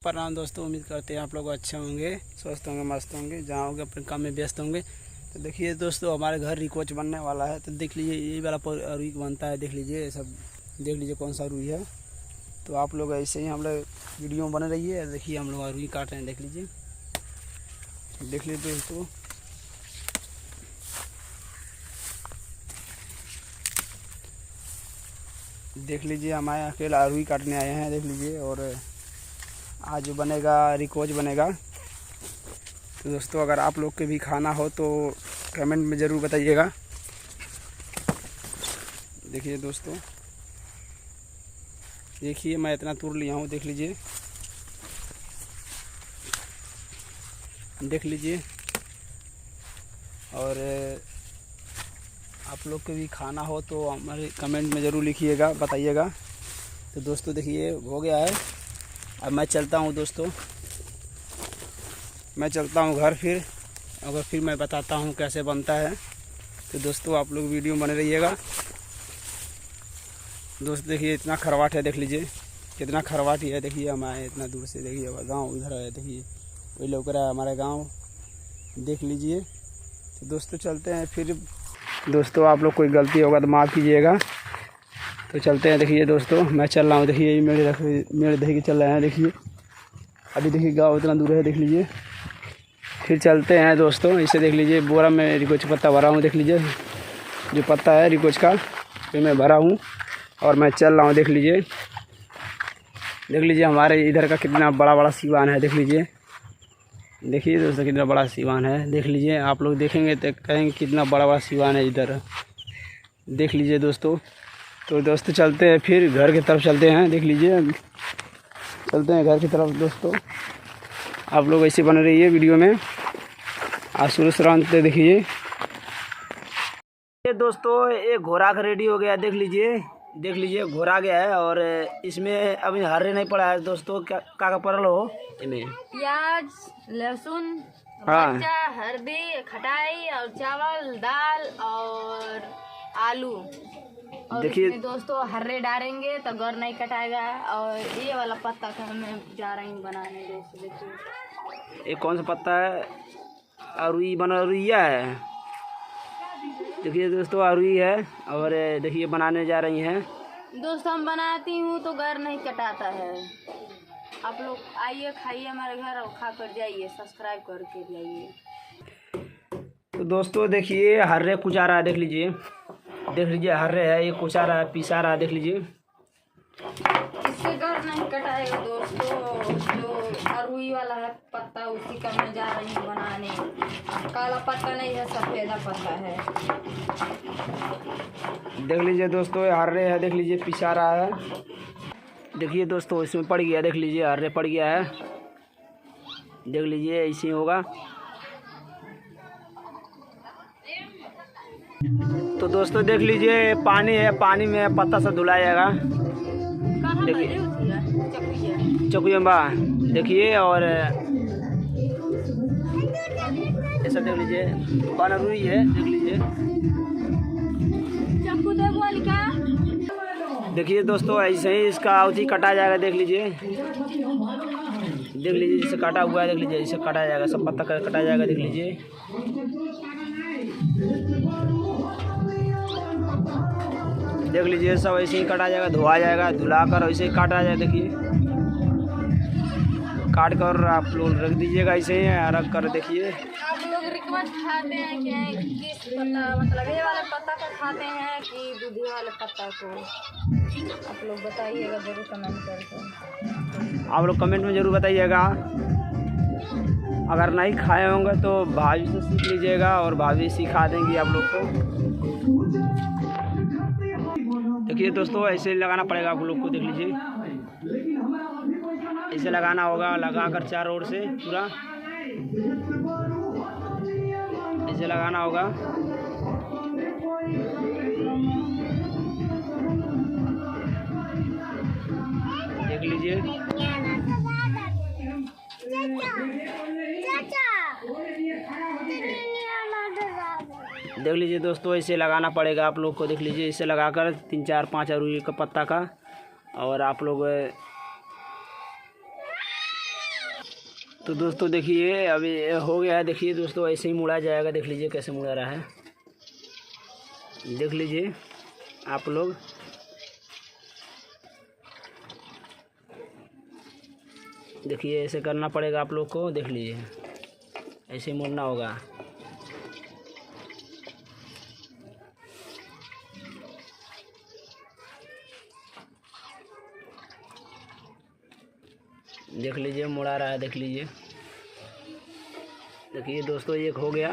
प्रणाम दोस्तों, उम्मीद करते हैं आप लोग अच्छे होंगे, स्वस्थ होंगे, मस्त होंगे, जहाँ होंगे अपने काम में व्यस्त होंगे। तो देखिए दोस्तों, हमारे घर रिकोच बनने वाला है। तो देख लीजिए ये वाला रुई बनता है, देख लीजिए ये सब, देख लीजिए कौन सा रुई है। तो आप लोग ऐसे ही हम लोग वीडियो में बने रहिए। देखिए हम लोग रुई काट रहे हैं, देख लीजिए, देख लीजिए दोस्तों। देख लीजिए हमारे अकेला रुई काटने आए हैं, देख लीजिए। और आज बनेगा रिकोच बनेगा। तो दोस्तों अगर आप लोग के भी खाना हो तो कमेंट में ज़रूर बताइएगा। देखिए दोस्तों, देखिए मैं इतना तोड़ लिया हूँ, देख लीजिए, देख लीजिए। और आप लोग के भी खाना हो तो हमारे कमेंट में ज़रूर लिखिएगा, बताइएगा। तो दोस्तों देखिए हो गया है। अब मैं चलता हूँ दोस्तों, मैं चलता हूँ घर। फिर मैं बताता हूँ कैसे बनता है। तो दोस्तों आप लोग वीडियो में बने रहिएगा। दोस्त देखिए इतना खरवाट है, देख लीजिए कितना खरवाट ही है। देखिए हमारे इतना दूर से, देखिए गांव इधर है, देखिए वही लोग रहा है हमारा गांव, देख लीजिए। तो दोस्तों चलते हैं फिर। दोस्तों आप लोग कोई गलती होगा तो माफ़ कीजिएगा। तो चलते हैं। देखिए दोस्तों मैं चल रहा हूँ, देखिए ये मेरे देखिए चल रहे हैं, देखिए अभी देखिए गाँव इतना दूर है, देख लीजिए। फिर चलते हैं दोस्तों। इसे देख लीजिए बोरा में रिकोच पत्ता भरा हूँ, देख लीजिए जो पत्ता है रिकोच का, फिर मैं भरा हूँ और मैं चल रहा हूँ, देख लीजिए। देख लीजिए हमारे इधर का कितना बड़ा बड़ा सिवान है, देख लीजिए। देखिए दोस्तों कितना बड़ा सिवान है, देख लीजिए। आप लोग देखेंगे तो कहेंगे कितना बड़ा बड़ा सिवान है इधर, देख लीजिए दोस्तों। तो दोस्तों चलते हैं फिर घर की तरफ चलते हैं, देख लीजिए चलते हैं घर की तरफ। दोस्तों आप लोग ऐसे बने रहिए वीडियो में, आज शुरू से अंत तक देखिए। ये दोस्तों ये घोड़ा का रेडी हो गया, देख लीजिए, देख लीजिए घोड़ा गया है। और इसमें अभी हरे नहीं पड़ा है दोस्तों, क्या पड़ल हो इनमें प्याज, लहसुन, मिर्चा, हल्दी, खटाई और चावल, दाल और आलू। और देखिए दोस्तों हर्रे डालेंगे तो घर नहीं कटाएगा। और ये वाला पत्ता का मैं जा रही हूँ बनाने। दोस्तों देखिए ये कौन सा पत्ता है, अरुई बना रुइया है, देखिए दोस्तों अरुई है। और देखिए बनाने जा रही हैं दोस्तों। हम बनाती हूँ तो घर नहीं कटाता है। आप लोग आइए, खाइए हमारे घर और खा कर जाइए, सब्सक्राइब करके जाइए। तो दोस्तों देखिए हर्रे कुचा रहा है, देख लीजिए, देख लीजिए हर्रे है, ये कुचा रहा है, पिसा रहा है, देख लीजिए। इससे घर नहीं कटाएगा दोस्तों। जो अरुई वाला है पत्ता उसी का मैं जा रही हूँ बनाने। काला पत्ता नहीं है, सफेदा पत्ता है, देख लीजिए दोस्तों। ये हर्रे है, देख लीजिए पिसा रहा है। देखिए दोस्तों इसमें पड़ गया, देख लीजिए हर्रे पड़ गया है, देख लीजिए ऐसे ही होगा। तो दोस्तों देख लीजिए पानी है, पानी में पत्ता से धुलाया जाएगा, देखिए चकुयम्बा, देखिए। और ऐसा देख लीजिए बना रुई है, देख लीजिए। देखिए दोस्तों ऐसे ही इसका अवधि काटा जाएगा, देख लीजिए, देख लीजिए जिसे काटा हुआ है, देख लीजिए इसे काटा जाएगा, सब पत्ता काटा जाएगा, देख लीजिए। देख लीजिए सब ऐसे ही काटा जाएगा, धोआ जाएगा, धुलाकर ऐसे ही काटा जाएगा। देखिए काट कर आप लोग रख दीजिएगा, ऐसे ही रख कर। देखिए आप लोग रिक्वेस्ट खाते हैं कि किस पत्ता, मतलब ये वाले पत्ता को खाते हैं कि दूधी वाले पत्ता को, आप लोग बताइएगा जरूर कमेंट करके। आप लोग कमेंट में ज़रूर बताइएगा। अगर नहीं खाए होंगे तो भाभी से सीख लीजिएगा और भाभी सिखा देंगी आप लोग को। देखिए दोस्तों ऐसे लगाना पड़ेगा आप लोग को, देख लीजिए ऐसे लगाना होगा, लगाकर चारों ओर से पूरा ऐसे लगाना होगा। देख लीजिए देख लीजिए दोस्तों ऐसे लगाना पड़ेगा आप लोग को, देख लीजिए इसे लगाकर 3 4 5 अरुई का पत्ता का। और आप लोग तो दोस्तों देखिए अभी हो गया है। देखिए दोस्तों ऐसे ही मुड़ा जाएगा। देख लीजिए कैसे मुड़ा रहा है, देख लीजिए आप लोग। देखिए ऐसे करना पड़ेगा आप लोग को। देख लीजिए ऐसे ही मुड़ना होगा। देख लीजिए मुड़ा रहा है, देख लीजिए। देखिए दोस्तों एक हो गया,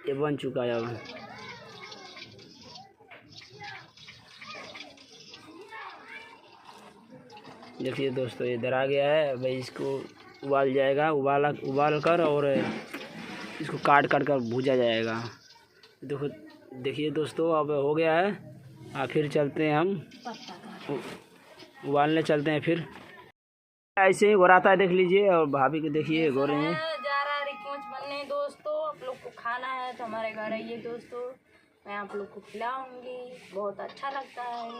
ये बन चुका है। अब देखिए दोस्तों इधर आ गया है। भाई इसको उबाल जाएगा, उबाल कर और इसको काट कर भूजा जाएगा। देखो देखिए दोस्तों अब हो गया है। फिर चलते हैं हम उबालने चलते हैं। फिर ऐसे ही घोराता है, देख लीजिए। और भाभी को देखिए घोर रहे हैं। जा रहा है रिकॉच बनने दोस्तों। आप लोग को खाना है तो हमारे घर आइए दोस्तों, मैं आप लोग को खिलाऊंगी, बहुत अच्छा लगता है।